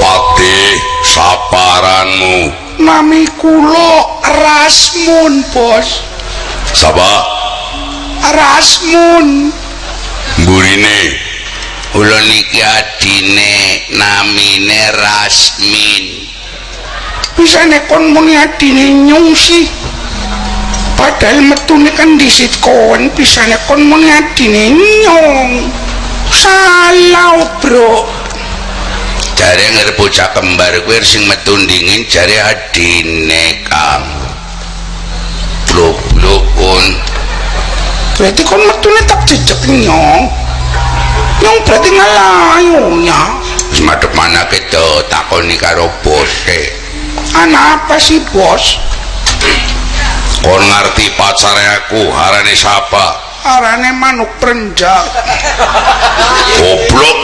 Patih saparanmu. Nami kula Rasmun, Bos. Sapa? Rasmun. Mburine Kula niki adine namine Rasmin. Pisane kon muni adine Nyung sih. Padahal metune kan disit kon, pisane kon muni adine Nyung. Salah, Bro. Jare ngarep bocah kembar kuwi sing metu ndingin jare adine Kang. Blok-blokun. Berarti kon metune tak jejeg Nyong. Nyong berarti ngalayunya. Wis madhep manake to takoni karo bose. Anak apa sih, Bos? kon ngerti pacare aku arane sapa? Arane Manuk Prenjak. Goblok.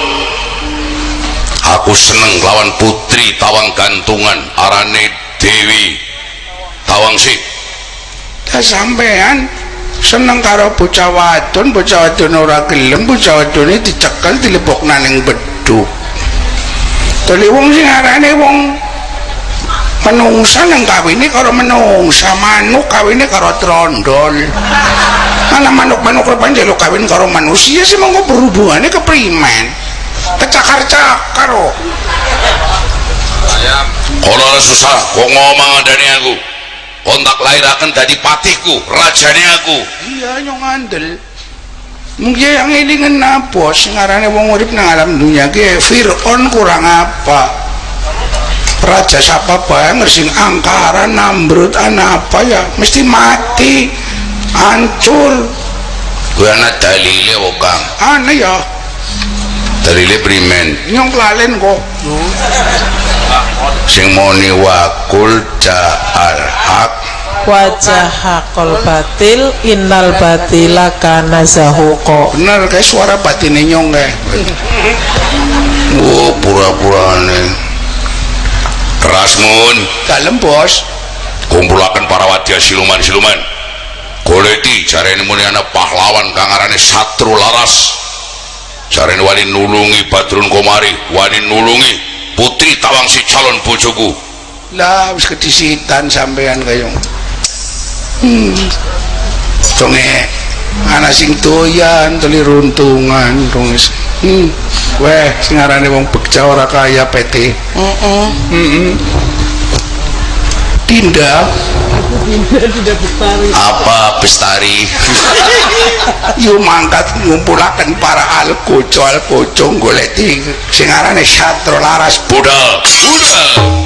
Aku seneng lawan putri Tawang Gantungan arane Dewi Tawangsi. Dah sampean seneng karo bocah wadon ora gelem, bocah wadone dicekel dilebokna ning beduk. Dadi wong sing arane wong menungsa nang kawine karo menungsa, manuk kawine karo trondol. Ana manuk-manuk rupane njaluk kawin karo manusia sih monggo berhubungane keprimen. Kecakar-cakar kok. Kono susah kok ngomong adane aku. Kontak lahiraken dadi patihku, rajane aku. Iya nyong andel. Mungkin yang elingan na bos ngarane wong urip nang alam dunia ki Fir'aun kurang apa? Raja siapa bae ngersing angkara Namrud apa ya mesti mati hancur. Kuwi ana dalile kok Kang. Aneh ya. Dalile primen? Nyong lalen kok. Sing muni wakul ja'al haq wajah hakol batil innal batila kana zahuqa. Bener kayak suara batine Nyong kayak. Oh pura-purane. Rasmun Dalem bos. kumpulaken para wadya siluman-siluman. Goleki jarene muni ana pahlawan kang arane Satru Laras. Jarene wani nulungi Badrun Komari, wani nulungi putri Tawangsi calon bojoku. Lah wis kedisitan sampean kayong. Donge ana sing doyan teli runtungan dong. Weh sing arane wong bekja ora kaya PT. Dinda apa Bestari. yo mangkat ngumpulaken para alkoco golek sing arane Satru Laras. Budal, budal.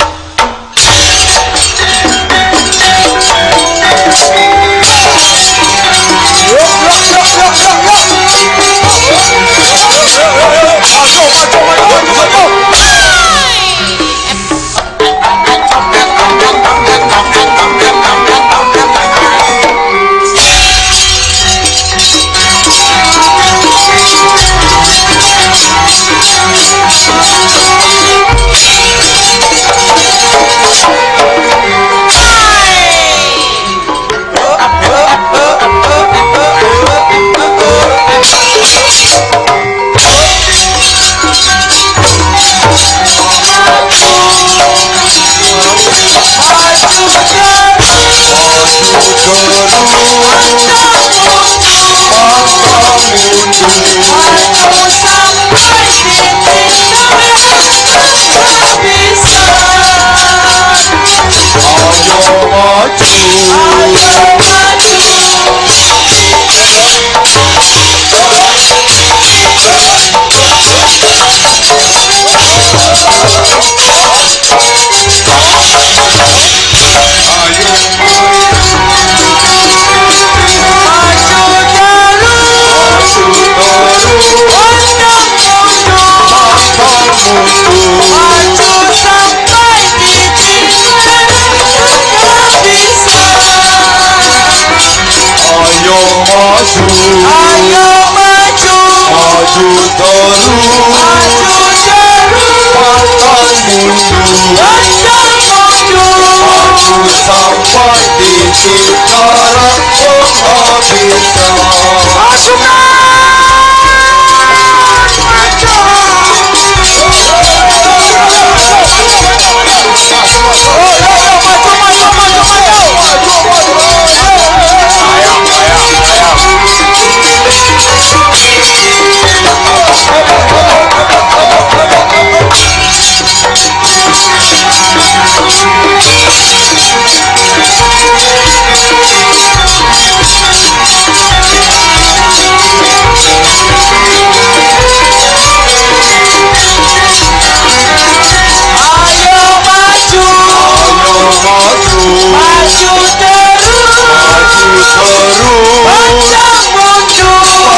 Pantang mundur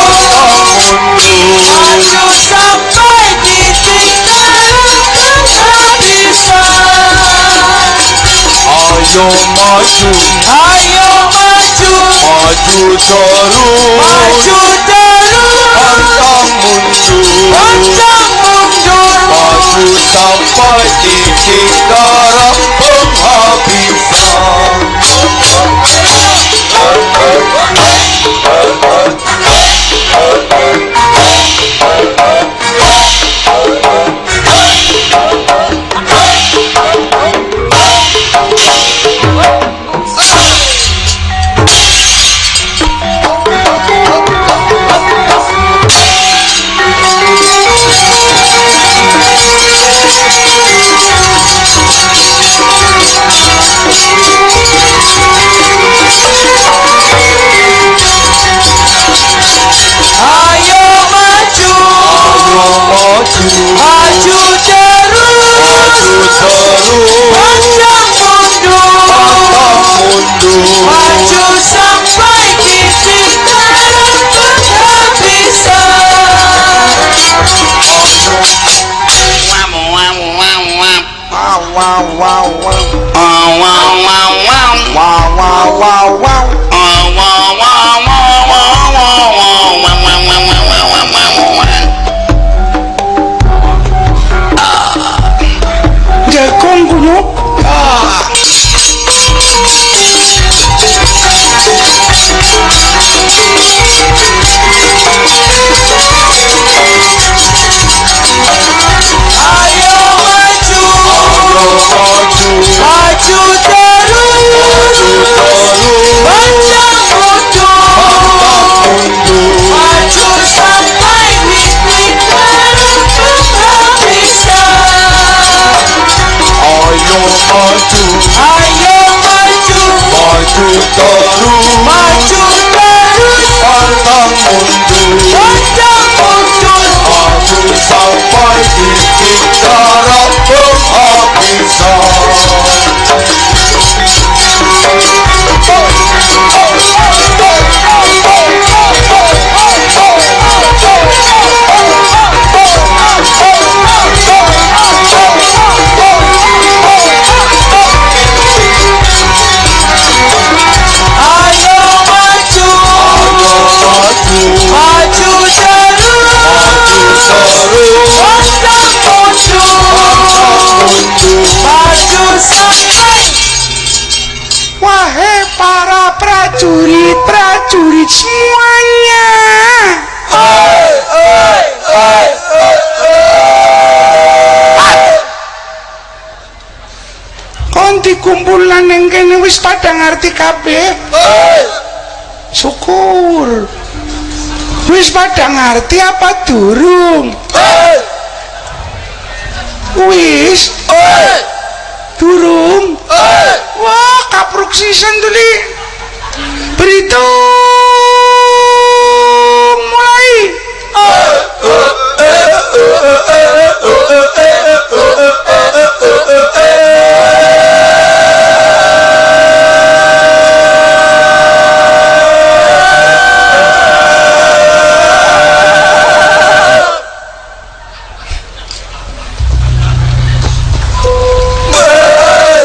maju sampai titik kehabisan. Ayo maju, Ayo maju, maju terus, maju terus, pantang mundur, pantang mundur, maju sampai titik darah penghabisan. ayo maju, maju terus, pantang mundur, maju sampai titik Jagung kunyuk. ayo maju, maju terus, pantang mundur, maju sampai titik kehabisan. Ayo maju, Ayo maju, maju terus, maju terus, pantang mundur, pantang mundur, maju sampai titik darah penghabisan. ayo maju, maju terus, pantang mundur, maju sampai. Wahai para prajurit semuanya, kon dikumpulan ning kene wis pada ngerti kabeh. Syukur. Wis pada ngerti apa durung? Wis. Durung. Wah, kapruk sisan tuli. Berhitung mulai.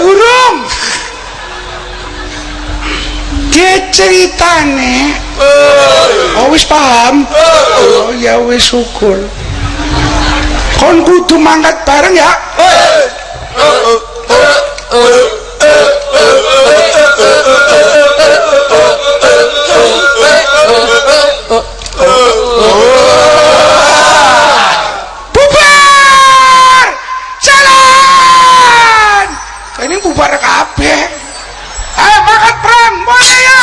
Durung. Dia ceritane. Oh wis paham. Oh ya wis syukur. Kon kudu mangkat bareng ya. Bubar! Jalan! Ini bubar kabeh. Ayo mangkat perang, mulai ya.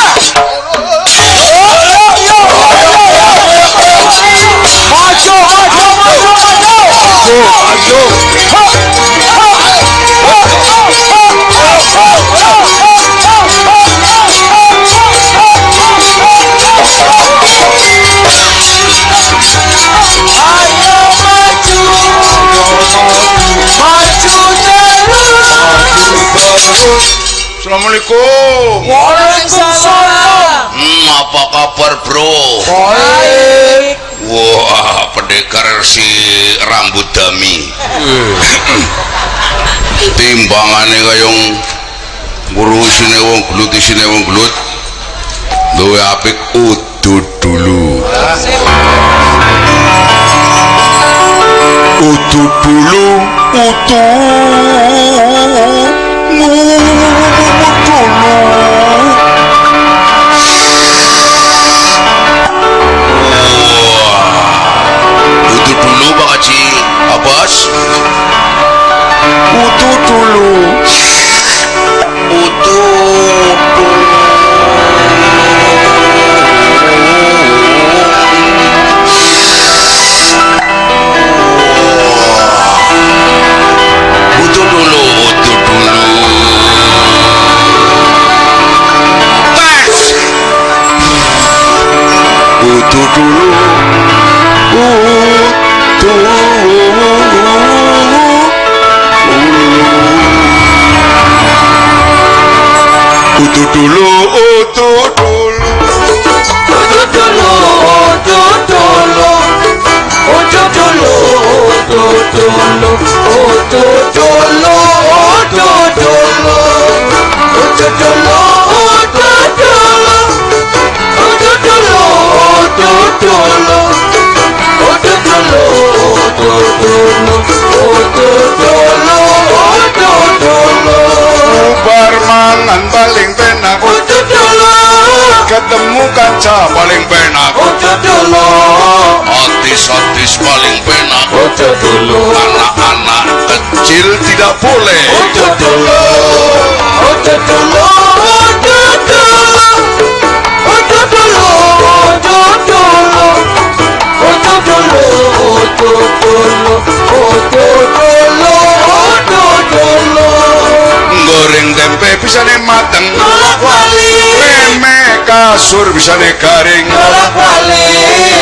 Assalamualaikum. Waalaikumsalam. Apa kabar bro? Baik. Wah, pendekar si rambut dami. Timbangane kayong ngurusine wong glut isine wong glut. Luwe apik udut dulu. Udut dulu, dulu Pak Haji Abbas. Utuh dulu. Ketemu kaca paling penak. Artis-artis paling penak. Anak-anak kecil tidak boleh. Goreng tempe bisa nih mateng. Kasur bisa garing.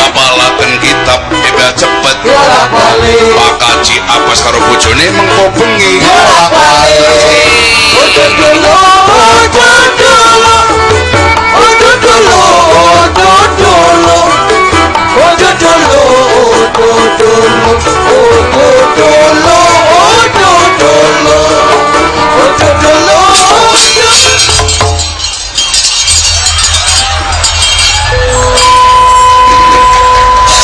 Apalaken kitab beda cepet. Pak Kaji Abbas karo bojone mengko bengi.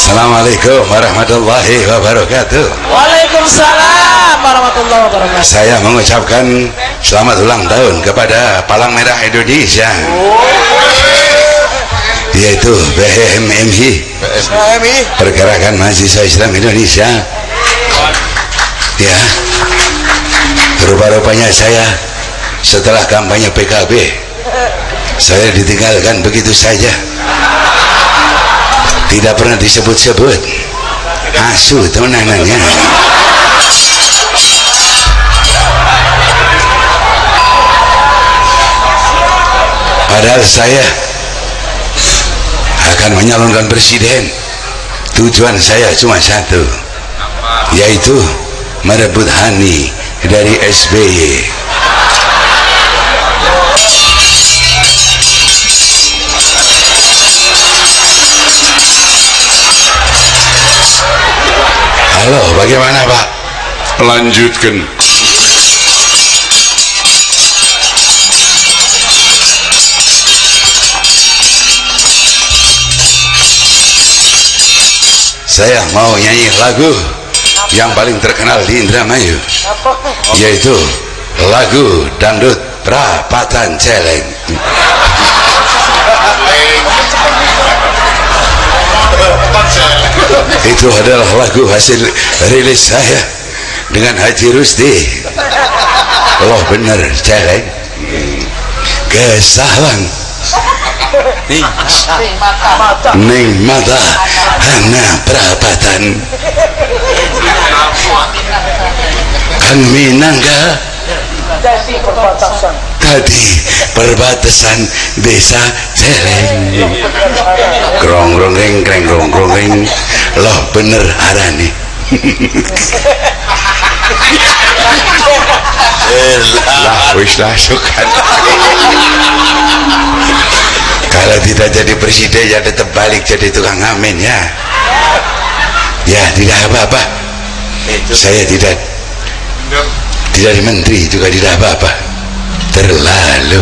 Assalamualaikum warahmatullahi wabarakatuh. Waalaikumsalam warahmatullahi wabarakatuh. Saya mengucapkan selamat ulang tahun kepada Palang Merah Indonesia, yaitu PMMI, Pergerakan Mahasiswa Islam Indonesia. Ya, rupa-rupanya saya setelah kampanye PKB saya ditinggalkan begitu saja. Tidak pernah disebut-sebut. Asu temenanannya. Padahal saya akan menyalonkan presiden. Tujuan saya cuma satu, yaitu merebut Hani dari SBY. Halo, bagaimana Pak? Lanjutkan. Saya mau nyanyi lagu yang paling terkenal di Indramayu, yaitu lagu dangdut Prapatan Celeng. Itu adalah lagu hasil rilis saya dengan Haji Rusdi. Loh bener celeng. Kesalang ning mata hana perapatan kan minangka tadi perbatasan desa Celeng. Grong grong ring kreng grong grong ring. Loh bener arane. lah wis lah sukan. Kalau tidak jadi presiden ya tetap balik jadi tukang ngamen ya. Ya tidak apa-apa. Saya tidak menteri juga tidak apa-apa. Terlalu.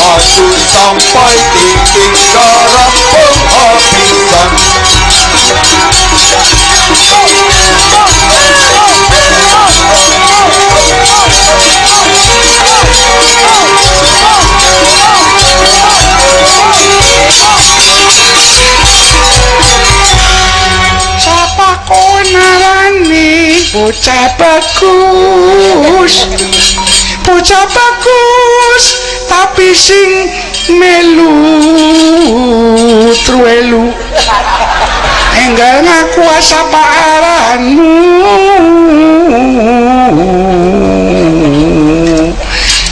Maju sampai titik darah penghabisan. Sapa konarane bocah bagus, bocah bagus tapi sing melu truelu enggal ngaku sapa aranmu.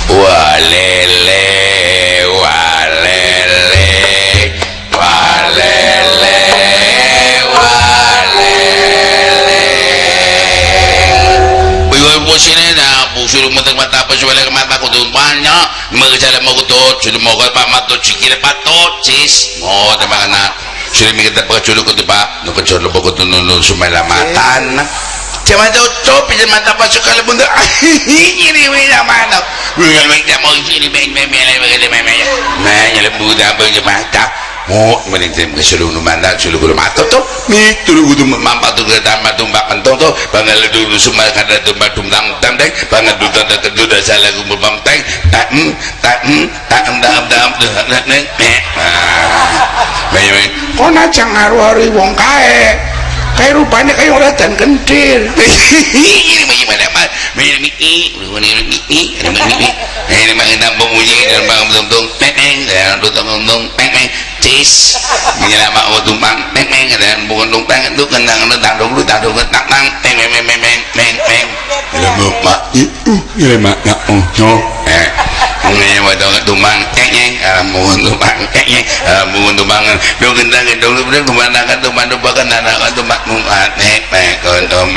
Walele walele walele walele bukan pusine na pusuru mata apa suara mata kudu banyak mengejar mau kudu sudah mau kau pak matu cikir patut cis mau teman anak sudah mikir tak pakai culu kudu pak nu kecil lu kudu nunu sumela matan cuma cocok pinjam mata apa sekali bunda ini mana mana bukan mereka mau ini main budak berjemata mau meninjam ke seluruh mana seluruh mata tuh itu kudu mampat tuh ke tamat tumbak kentong tuh bangal dulu semua kada tumbak tumbang tandeng bangal dulu tanda kedua salah kumpul bamteng tak kok najang ngaruh-ngaruh wong kae rupanya kayak orang dan kentir. ini bagaimana pak ini mengenang bunyi dan bang betul dan betul cis menyelamat tumpang dan bukan tumpang itu kendang tandung mak mak ini wadah tumbang mohon tumbang mohon tumbangan do kendang do bener kemandangan tumbang bahkan anak tumbang muat kontom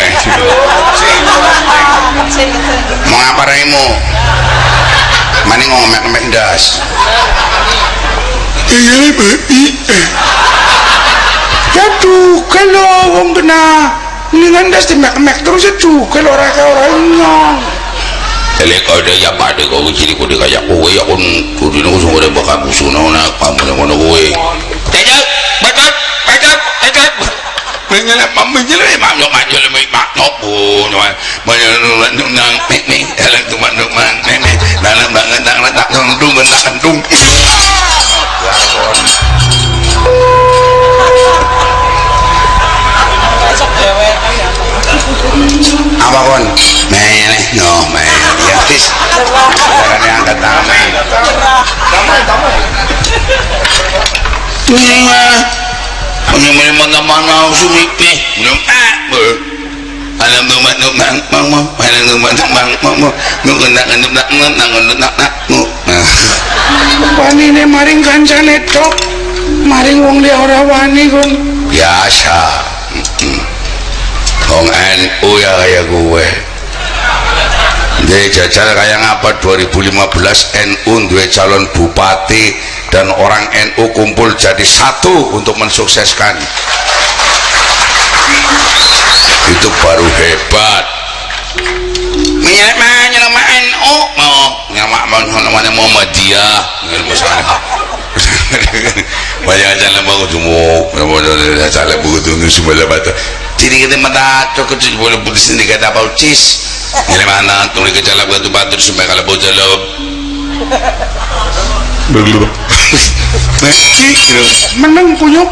mau apa raimu mana ngomong das iya ya juga lo wong kena ini kan das di mek terus ya juga lo orang-orangnya elek ada ya pada kau jadi kau kayak kowe ya kon kudu nunggu semua deh bakal musuh nona kamu yang mana kowe cecep bacot menyelam mak nopo nang mek dalam tuman dalam banget tak kentung apa kon meleh no ya tis caranya angkat tangan ini Menyemene mana-mana sumipe. Belum alam numang mama, alam numang mama, ngundak. Wanine maring kancane tok, maring wong liya ora wani kong. Biasa. Wong NU ya kayak gue. Dia jajal kayak ngapa 2015 NU dua calon bupati dan orang NU kumpul jadi satu untuk mensukseskan. Itu baru hebat. Nama NU mau namanya Muhammadiyah banyak jalan bagus semua jalan begitu semua batu jadi kita mata cukup boleh putih sendiri kata apa ucis ini mana tulis ke jalan batu sampai kalau bau jalan belum Meneng punyuk.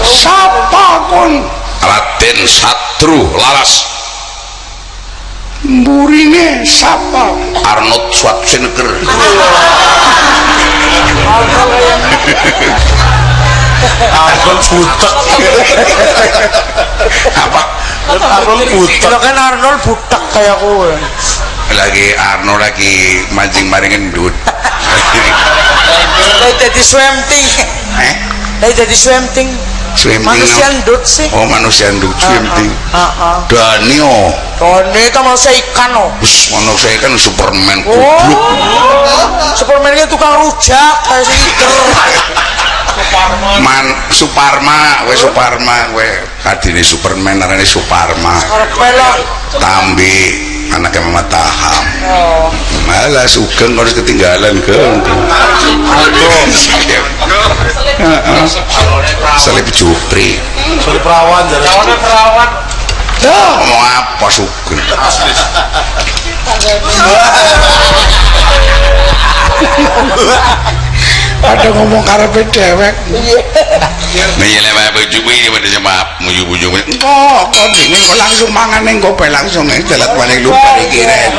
Sapa kon? Raden Satru Laras. Mburine sapa? Arnold Schwarzenegger. Arnold butek. Apa? Arnold butek. Lo kan Arnold butek kayak kowe. Lagi Arnold lagi mancing maring endut. Lagi jadi swimming. Lagi jadi swimming. Manusia endut sih. Oh, manusia endut swimming. Danio. Doni itu manusia ikan loh. Manusia ikan Superman Oh. goblok. Superman itu tukang rujak kayak si Iker. Suparma, we adine Superman arane Suparma. Pelok. Tambi anaknya Mama Taham. Oh. Malah Sugeng harus ketinggalan ke. Salib Jupri. Soal perawan jadi. Perawan. Ngomong apa Sugeng? Ada ngomong karepe dewek. Menyele bae Jupri pada sama muju-muju. Kok dene kok langsung mangan ning kope langsung telat maning lupa dikiren.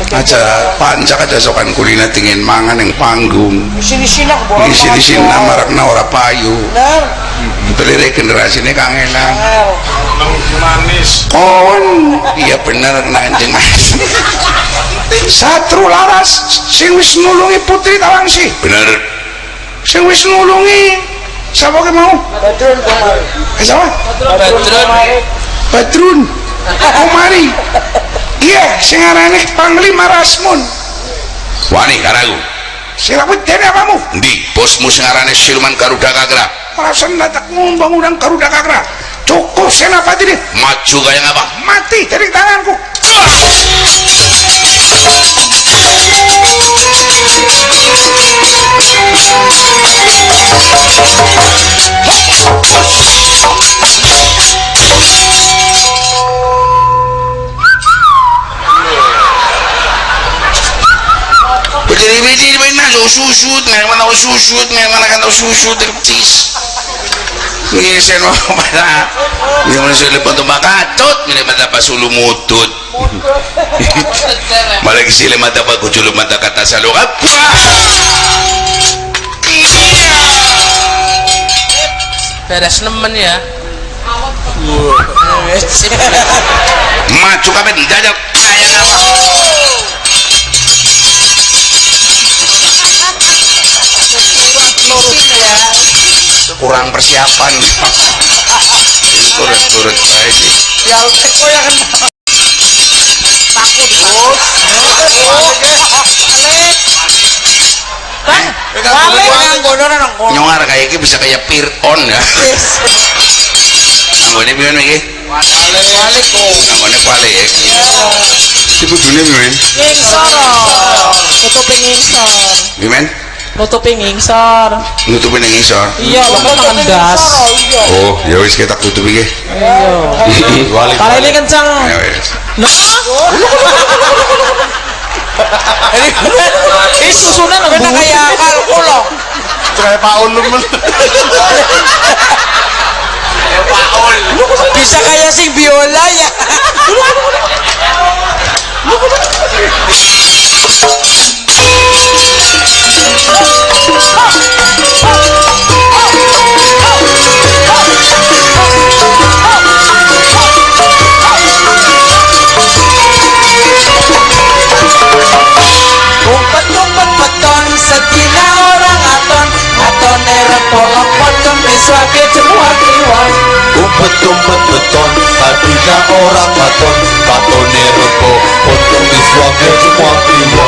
Aja pancak aja sokan kulina tingin mangan yang panggung. Sini-sini aku bawa. Isi-isi namarakna ora payu. Bener. Pelire generasine kangenan. Manis. Kon iya bener Kanjeng Mas. Satru Laras sing wis nulungi Putri Tawangsi. Bener. Sing wis nulungi sapa ke mau? Badrun kemari. Sapa? Badrun. Omari. Iya, sing arane Panglima Rasmun. Wani karaku. Sing rapet dene apamu? Ndi bosmu sing arane Siluman Garuda Kagra. Rasan datak ngumbang udang Garuda Kagra. Cukup senapati ini. Maju kayak apa? Mati dari tanganku. Bejiri main susut nggak mana susut nggak mana kan susut tercis. Ini saya mau pada ini manusia lepas tu makatut ini mata pasulu mutut. Malah kisi le mata pak kuculu mata kata salu apa? Beres nemen ya. Maju kami dijajak kayak apa? Kurang persiapan. Turut baik sih. Ya teko ya kan. Takut bos. Balik nganggono nang kono. Nyongar kayak gitu bisa kayak peer on ya. Anggone piye iki? Balik kok. Anggone balik ya. Tipe dunia piye? Ngingsor. Nutupi ngingsor. Gimana? Nutupi ngingsor. Nutupin yang ngisor. Iya, bakal mangan das. Oh, ya wis kita tutup iki. Iya. Kali ini kencang. Ya wis. Ini susunan bener kayak kalkulo. Kayak Pak Ulum. Bisa kayak sing biola ya. mesrake semua kewan. Umpet-umpet beton, tadinya orang katon, katone rebo, untuk miswake semua kliwon.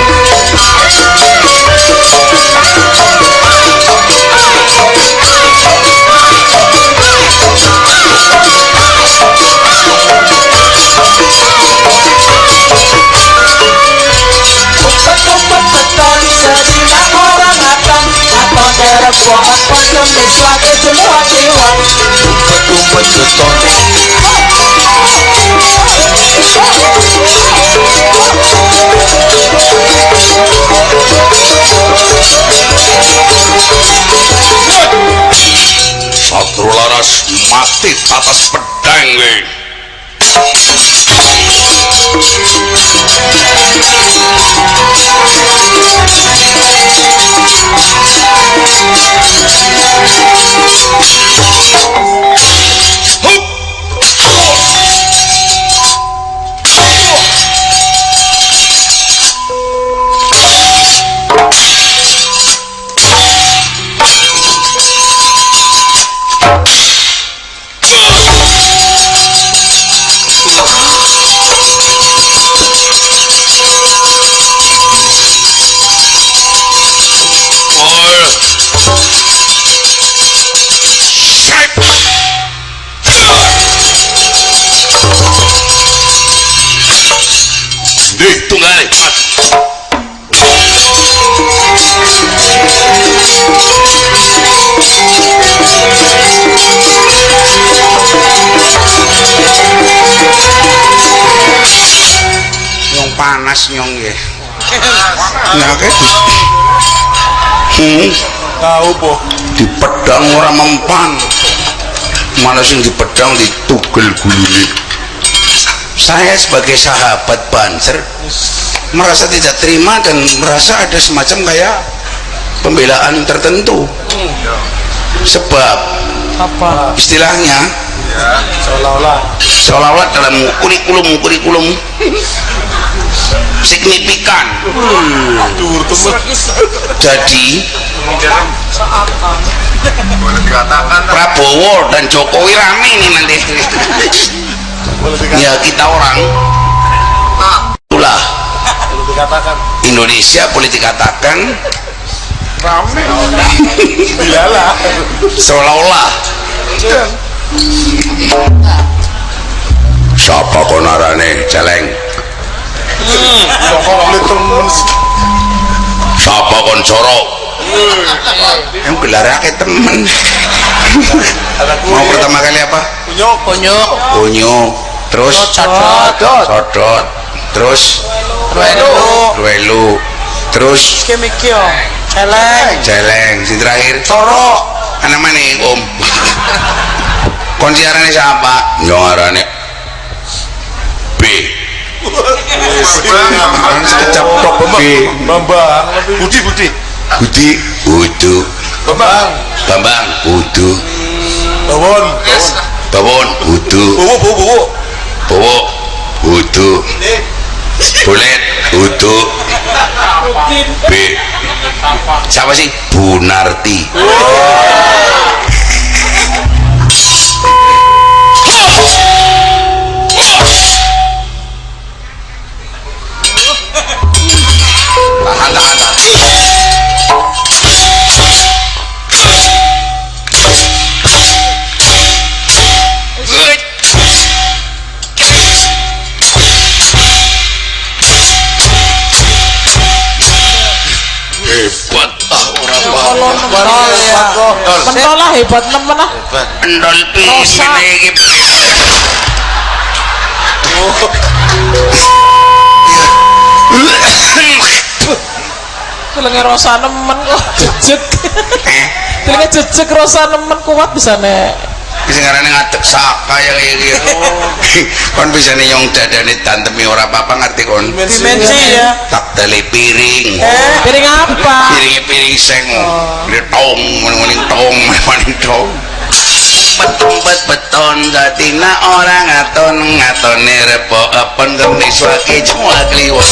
Umpet-umpet beton, sedina orang ngatan, katone rebo, untuk mesrake semua kewan. Umpet-umpet beton, Satru laras mati atas pedang we. Tunggal Nyong panas nyong ya. Nyake Tahu po. di pedang ora mempan. Malah sing di pedang ditugel gulune. Saya sebagai sahabat Banser merasa tidak terima dan merasa ada semacam kayak pembelaan tertentu. Sebab Apa? istilahnya seolah-olah dalam kurikulum signifikan. Jadi Prabowo dan Jokowi rame ini nanti. Ya kita orang itulah Indonesia boleh dikatakan Rame. Iyalah. seolah-olah siapa konarane celeng Kok oleh temen siapa kon corok yang gelarake temen. Mau pertama kali apa? Konyok. Kunyuk, terus sodot, terus ruelu, terus Kemikyo. Celeng. celeng, si terakhir coro. Anak mana om? Kon siarannya siapa? Nyarane B. Ceplok B. Bambang. Budi. Budi, Udu, Bambang. Udu, Bawon. Bawon, Udu, Bowo. Udu, Bulet, Udu, B. Siapa sih? Bu Narti. Tahan. hebat orang Kalau mentol ya. Mentol lah hebat nemen lah. Endol Rosa. iki. Telinga Rosa nemen kok jejeg. Telinga jejeg Rosa nemen kuat bisa nek. Sing ngarane ngadeg saka ya kaya gitu. Kon bisa nyong dadane tantemi ora apa-apa ngerti kon. Dimensi ya. Tak teli piring. Piring apa? Piring seng. Ini tong, maning tong. tumpet beton satina orang ngatone repo apun kemis waki semua kliwat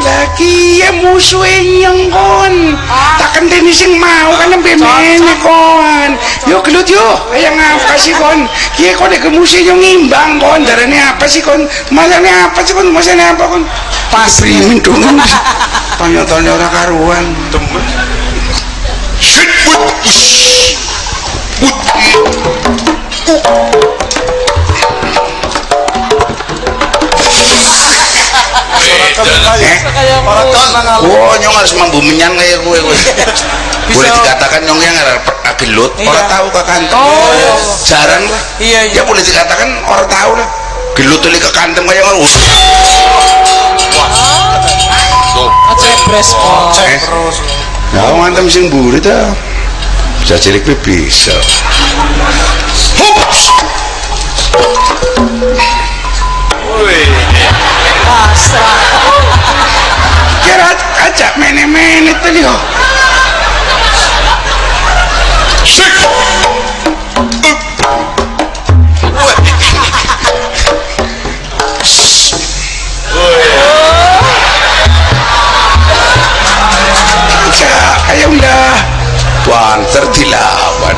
lagi ya musuhe nyengkon tak kenteni sing mau kan nembe mene kon yo gelut yo ayo ngapa sih kon kiye kon nek musuhe yo ngimbang kon darane apa sih kon masane apa sih kon masane apa kon pasri mendung tanya-tanya ora karuan temen Shit, orang tahun nangal oh nyong harus mambu menyan kayak gue boleh dikatakan nyong yang gelut orang tahu ke kantong jarang lah Iya. ya boleh dikatakan orang tahu lah gelut tuli ke kantong kayak orang Cepres kok. cek terus nah ngantem sing mburi ta bisa cilik bisa Pasrah. kira ajak mene-mene tadi yo ayo udah banter dilawan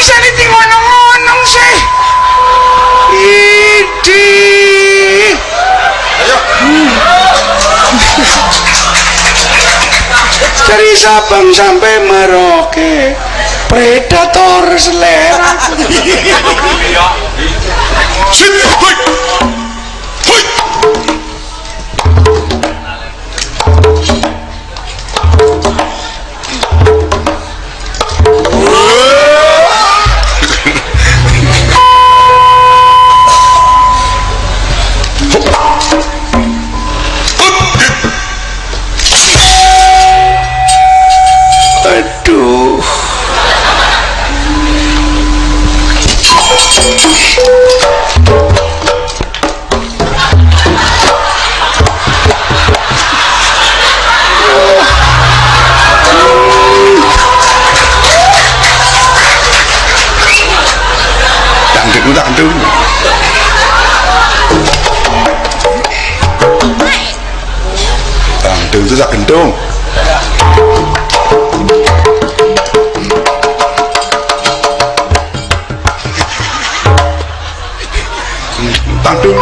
bisa ditinggonong-ngonong sih idi dari Sabang sampai Merauke predator selera aduh dangdut itu tak gendong dangdut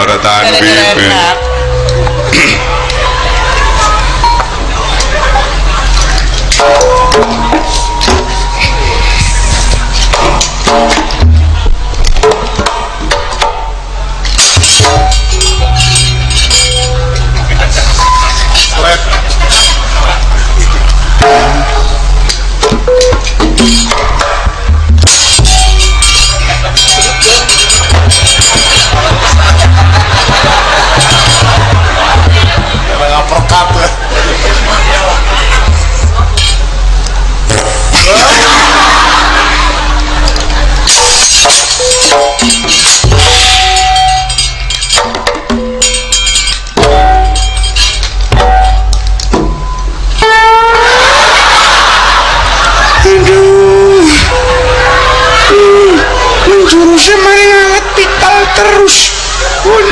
ora tahan piye terus pun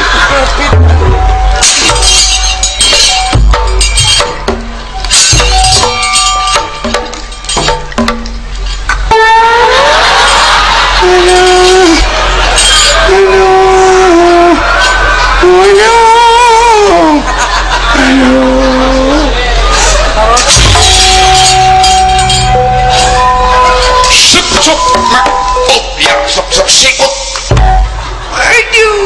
sikut aduh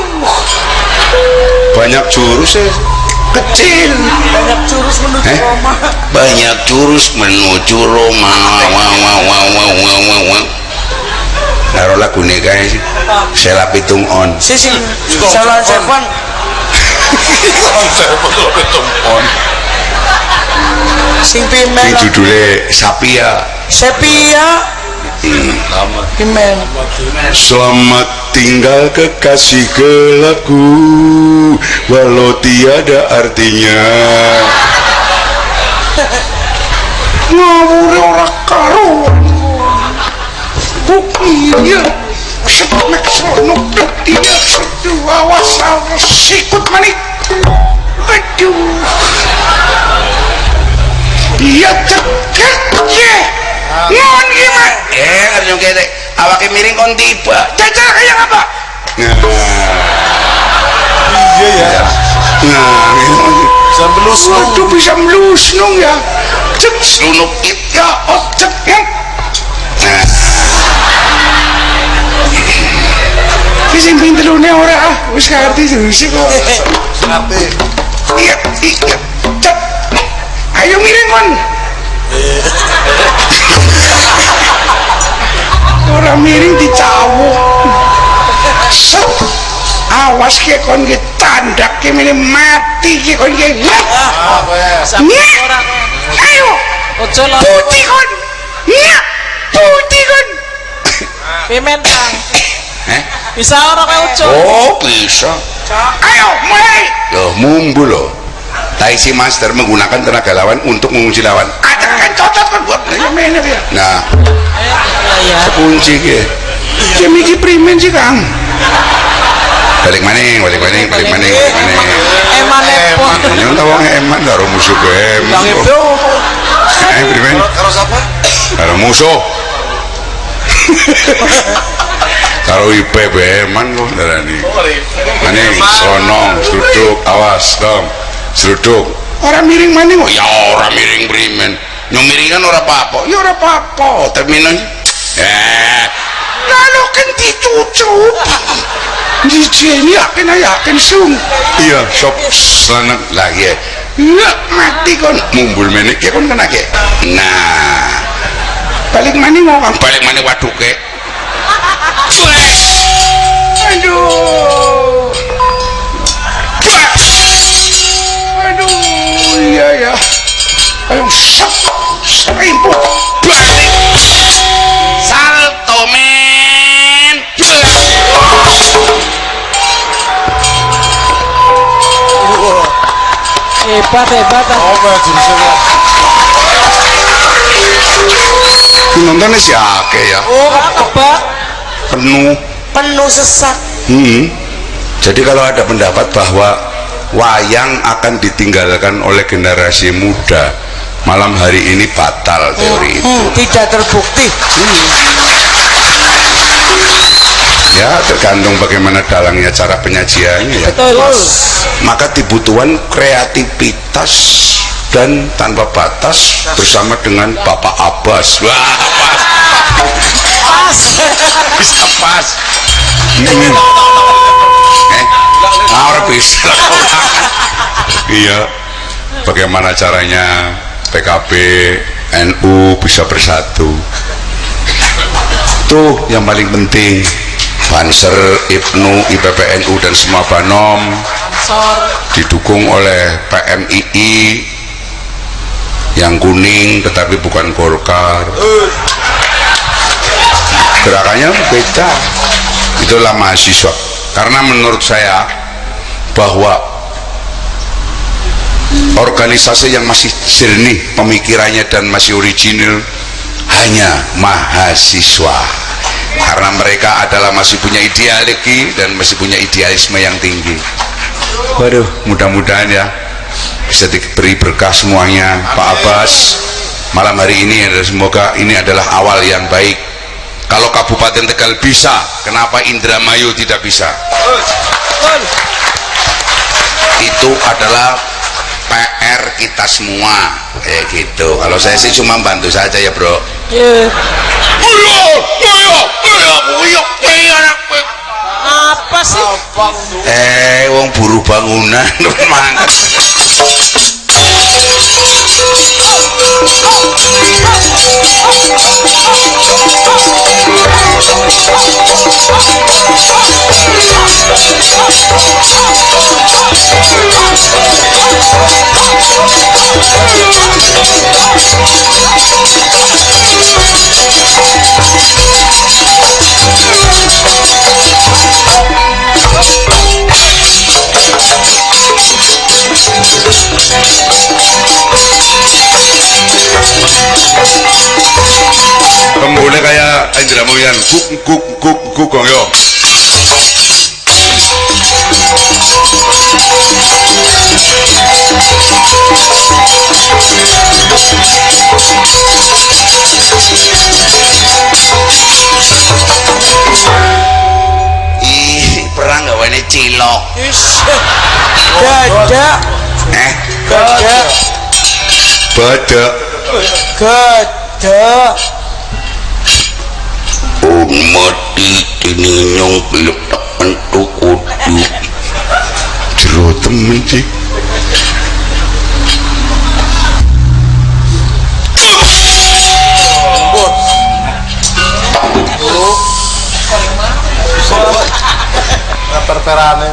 banyak jurus ya kecil Banyak jurus menuju Roma. banyak jurus menuju Roma naruh lagu nih guys saya pitung on Sisi, salah Sepan. Sing pimen. ini judulnya Sapia Sepia. Pimen. selamat tinggal kekasih gelapku walau tiada artinya ngawur ora karuan buktinya semek selonok dia berdua wasal sikut manik aduh dia cekek ye ngon gimana ngerjong kete awake miring kon tiba jajar kayak apa Iya ya. Sambil waduh bisa melusnung ya cek selunuk it ya oh cek ya Kisi pintelune ora wis ngerti sih kok. Iya, iya. Cep. Ayo miring kon. Ora miring dicawuk. Set. Awas ke kon ki tandak ki mene mati ki kon ki. Ayo. Ojo lah. Putih kon. Iya. Putih kon. Pimen Kang. Bisa ora kayak ojo. oh bisa Ayo mulai. loh mumbu loh Taisi Master menggunakan tenaga lawan untuk mengunci lawan Ada kan cocok kan buat ayo meneh ya. nah Ya. kunci ke Ya miki primen sih Kang. balik maning Eman epon. nyong tau wong eman karo musuh ke eman primen Karo siapa? karo musuh karo IP beman kok darani maning sonong seruduk awas dong seruduk Orang miring maning kok. ya ora miring primen nyong miring kan ora apa-apa ya ora apa-apa terminal Lalu kan dicucup. Jijeni yakin sung. iya sop selanak lagi ya Iya mati kon. mumbul menik ya kon kena ke nah Balik maning kok Kang. balik mana waduk ke Aduh. Aduh iya ya. Ayo sep. Serimput. balik salto men Hebat. Apa ya jurusnya? nontonnya si Ake ya Oh, kebak. penuh Sesak. Jadi kalau ada pendapat bahwa wayang akan ditinggalkan oleh generasi muda malam hari ini batal teori itu Tidak terbukti. ya tergantung bagaimana dalangnya cara penyajiannya ya Betul. maka dibutuhkan kreativitas dan tanpa batas bersama dengan Bapak Abbas wah pas bisa pas orang bisa iya bagaimana caranya PKB NU bisa bersatu tuh yang paling penting Banser, IPNU, IPPNU dan semua Banom didukung oleh PMII yang kuning tetapi bukan Golkar gerakannya beda itulah mahasiswa karena menurut saya bahwa organisasi yang masih jernih pemikirannya dan masih original hanya mahasiswa karena mereka adalah masih punya ideologi dan masih punya idealisme yang tinggi. Waduh, mudah-mudahan ya bisa diberi berkah semuanya Pak Abbas malam hari ini. Semoga ini adalah awal yang baik. Kalau Kabupaten Tegal bisa, kenapa Indramayu tidak bisa? Itu adalah PR kita semua kayak gitu. Kalau saya sih cuma bantu saja ya bro. Apa sih? Wong buruh bangunan mangkat. Kembule kayak Indramayu kuk gong yo. Ih, perang gawane cilok. Gada. Gada. Badak. Gada. Mati ini nyong peluk temen kudu jero temen sih. perperane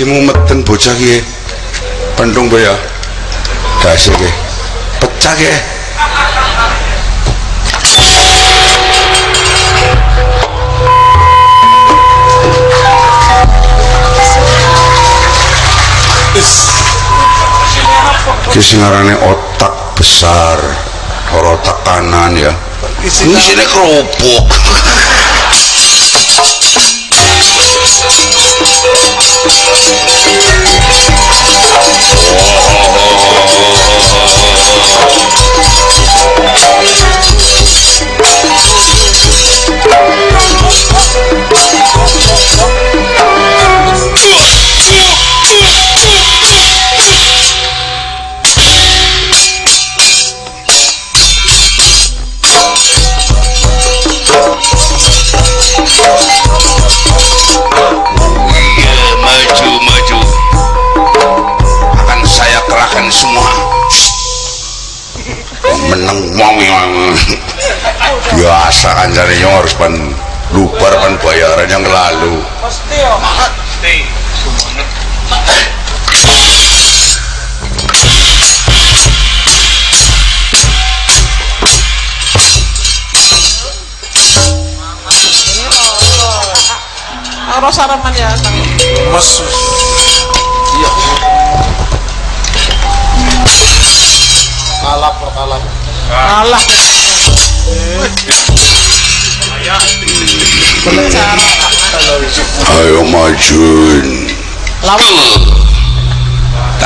meten bocah ki pendung ya dasar ki pecah ki sing ngarane otak besar otak kanan ya isinya kerupuk. Biasa kan jadinya harus pan lubar pan bayaran yang lalu pasti ya harus sarapan ya mas iya kalap perkalap kalah ayo majuin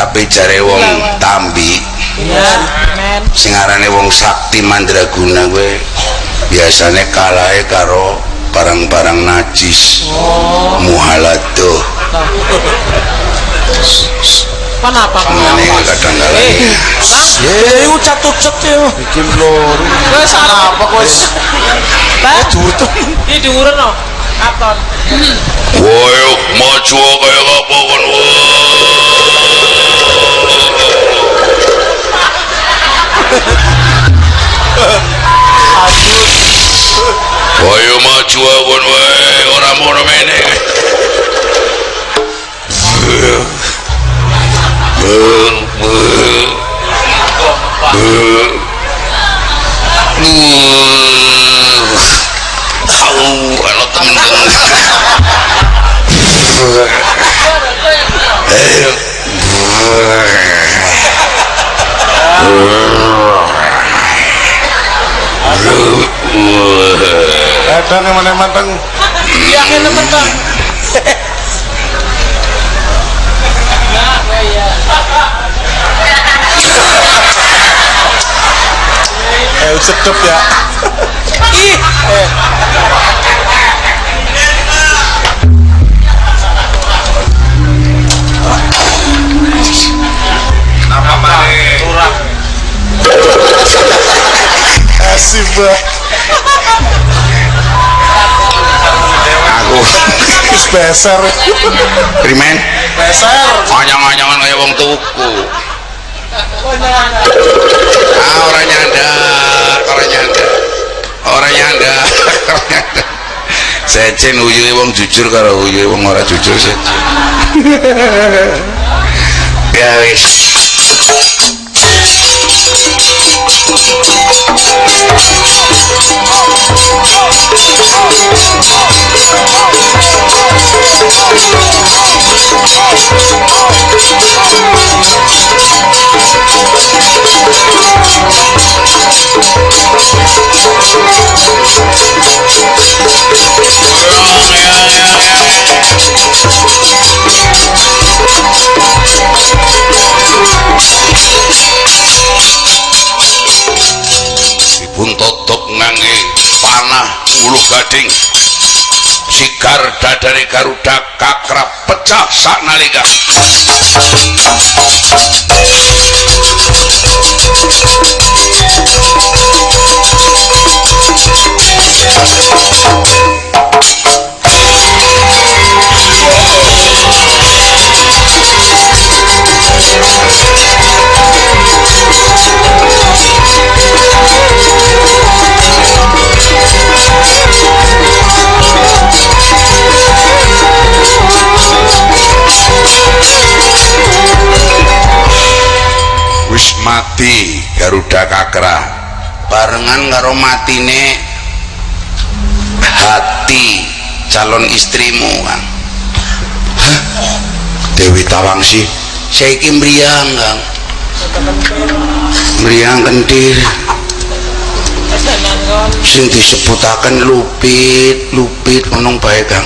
tapi jare wong Tambi iya men sing arane wong sakti mandraguna kowe biasane kalahe karo barang-barang najis muhaladuh kenapa ngene kadang-kadang Iku catut-cut ya. Iki loro. wes Apa kok wis tutup. ini diuren no aton woyo maju kaya apa kon woyo maju kon wae ora mono meneh kalau temen-temen Kadang emang-emang iya kena mentang sedep ya. ih apa maneh kurang Asif bah. aku Wis beser. primen Beser. anyang-anyangan kaya wong tuku orang nyanda secen uyuhe wong jujur karo uyuhe wong ora jujur secen ya wis dipun tutup ngangge panah ulu gading sigar dadane Garuda kakrap pecah saknalika wis mati Garuda Kakra barengan karo matine hati calon istrimu Kang. Dewi Tawangsi saiki mriyang Kang mriyang kentir sing disebutaken lupit menung bae Kang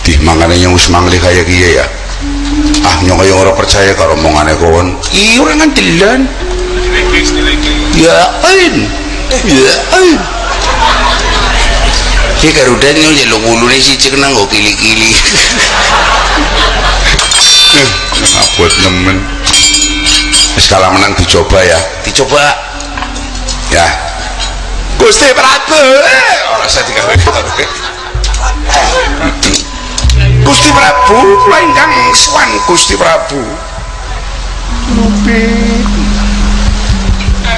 di mangane yang wis mangli kaya kiye ya ah nyong kaya ora percaya karo omongane kon iya ora ngandelan ya ain iki Garuda nyong jeluk ulune siji kena nggo kili-kili abot nemen wis kalah menang dicoba ya Gusti Prabu ora usah digawe Gusti Prabu kula ingkang sowan Gusti Prabu Lupit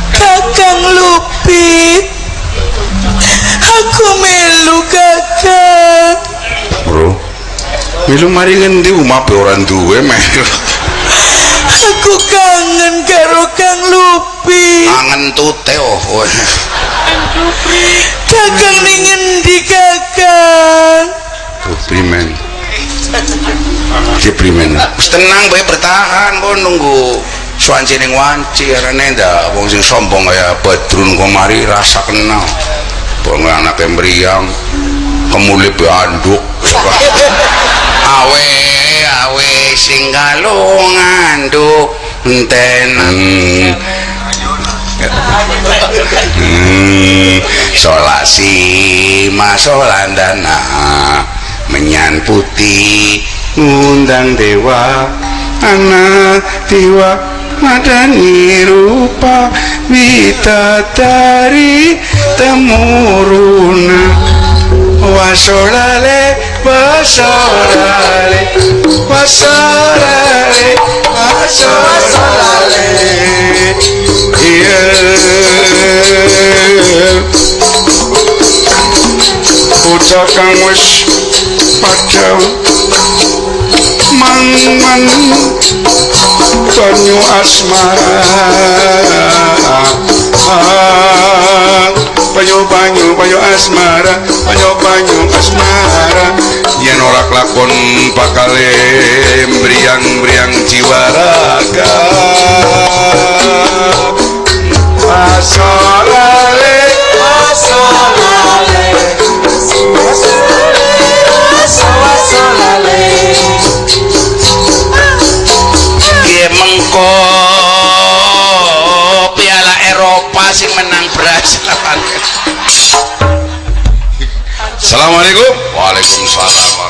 Kakang Lupit. Aku melu Kakang. bro milu mari ngendi umape ora duwe meh Aku kangen karo Kang Lupit. kangen tute oh Kakang ning endi Kakang? primen primen wis tenang bae bertahan kok nunggu suwanci ning wanci arane ndak wong sing sombong kaya Badrun Komari rasa kenal bang anake mriyang kemulip anduk awe sing kalunganduk tenan solasi masolandana menyan putih ngundang dewa anak dewa madani rupa widadari temuruna wasolale wasolale wasolale wasolale iya bocah kang wis padha man banyu asmara banyu asmara banyu asmara yen ora kelakon bakale mbriang jiwa raga wasolale wasolale wasolale ki mengko piala Eropa sing menang Brasil. Assalamualaikum. Waalaikumsalam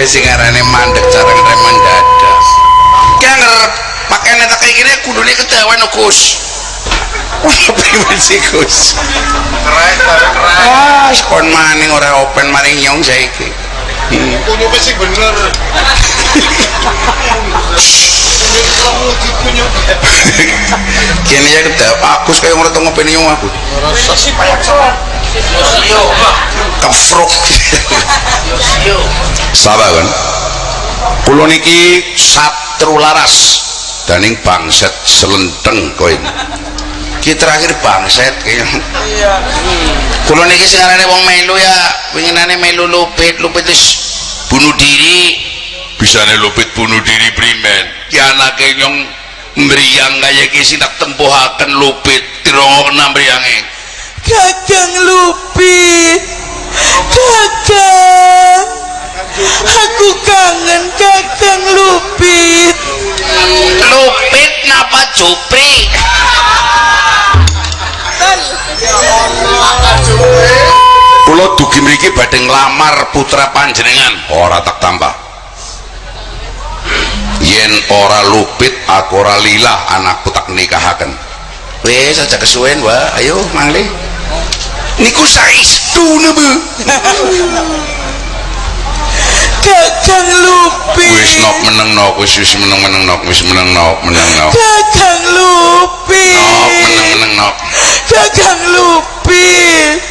sing arane mandek sareng reman dada ki anger pakaian tak kayak gini kudune ketahuan Gus. Priwen sih Gus keren kon maning ora open maring nyong saiki punya sih bener kene ya ketep Agus kayak ora tau ngopeni nyong aku rasa sih kefruk sabar kan kula niki satru laras daning bangset selenteng kowe Ki terakhir bangset kayaknya. Kula niki sing arane wong melu ya, winginane melu Lupit wis bunuh diri. Bisane Lupit bunuh diri primen. Ki anake nyong mriyang kaya ki sing tak tempuhaken Lupit dirongokna mriyange. Kakang Lupit, Kakang, aku kangen Kakang Lupit. Lupit napa Jupri? Kula dugi mriki badhe nglamar putra panjenengan. Ora tak tambah. Yen ora Lupit aku ora lilah anakku tak nikahaken. Wis aja kesuwen wae, ayo mangli. Niku saestu nebe. Kakang Lupit. Wis nok meneng nok, wis meneng nok, wis meneng nok. Kakang Lupit. Nok meneng nok. Kakang Lupit.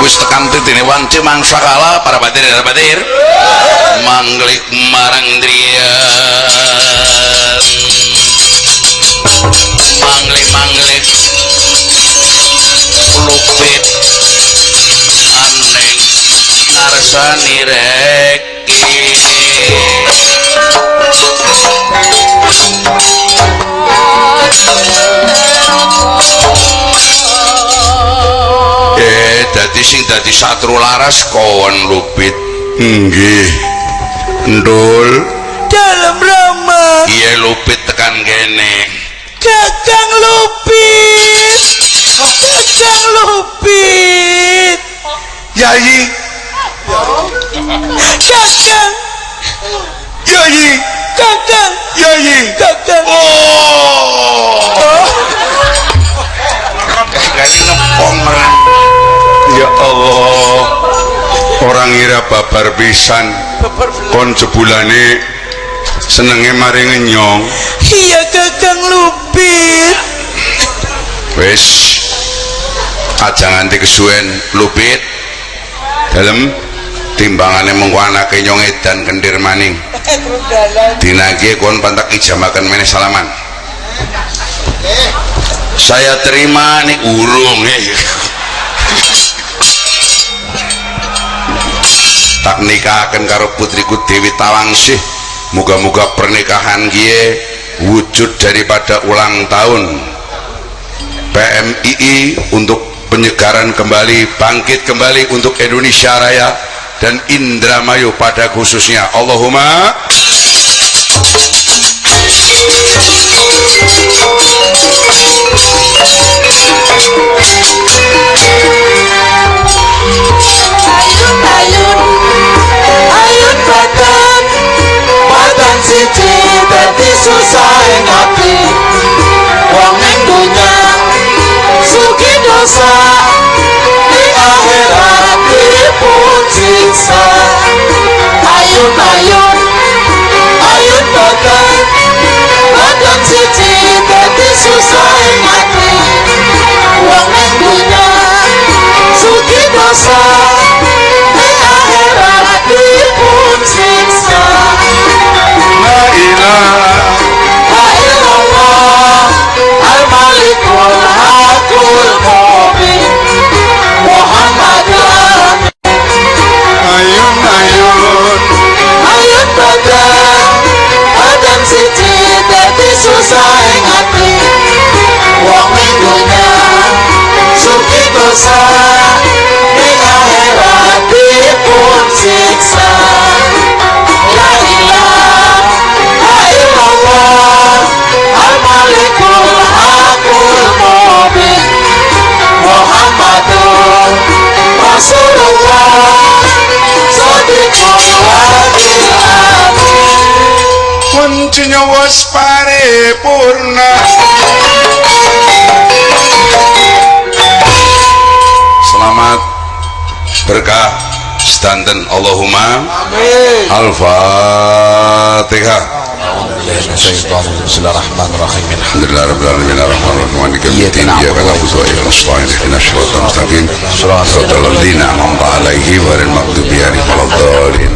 Wis tekan titine wance mangsa kala para batir manglik marang driya manglik Lupit aneng ngarsani reki dadi satru laras kawan Lupit. Nggih Ndul dalam Rama. Iya Lupit tekan kene. Kakang Lupit, Kakang Lupit. Yayi, Kakang, Yayi, Kakang, Yayi. Kakang. Kali ngepong orang. Ya Allah, orang ngira babar pisan kon jebulane senenge mari ngenyong. Iya Kakang Lupit. Wis aja nganti kesuwen Lupit. Dalem timbangane mengko anake nyong edan kendir maning. Dinagi kon pantak ijamaken meneh salaman. Saya terima nih urung tak nikahaken karo putriku Dewi Tawangsih. Moga-moga pernikahan kie wujud daripada ulang tahun PMII untuk penyegaran kembali, bangkit kembali untuk Indonesia Raya dan Indramayu pada khususnya. Allahumma Ayun badan siji dadi susah ngati. Wong ning dunya sugi dosa, ning akhirat dipun siksa. Ayun badan siji dadi susah ngati. Wong ning dunya sugi dosa, ning akhirat dipun siksa. la ilaha illallah al-malikul hakul mubin Muhammadan. Ayun badan siji dadi susah ngati. Wong ning dunya sugi dosa, ning akhirat dipun siksa. La ilaha illallah al-malikul hakul mubin Muhammadur Rasulullah shadiqul wa'dil amin. Kuncinya was paripurna. selamat berkah sedanten. Allahumma Amin. Al-Fatihah. Bismillahirrahmanirrahim. Alhamdulillahirabbil alamin arrahmanirrahim maliki yaumiddin iyyaka na'budu wa iyyaka nasta'in ihdinas siratal mustaqim siratal ladzina an'amta 'alaihim ghairil maghdubi 'alaihim waladdallin.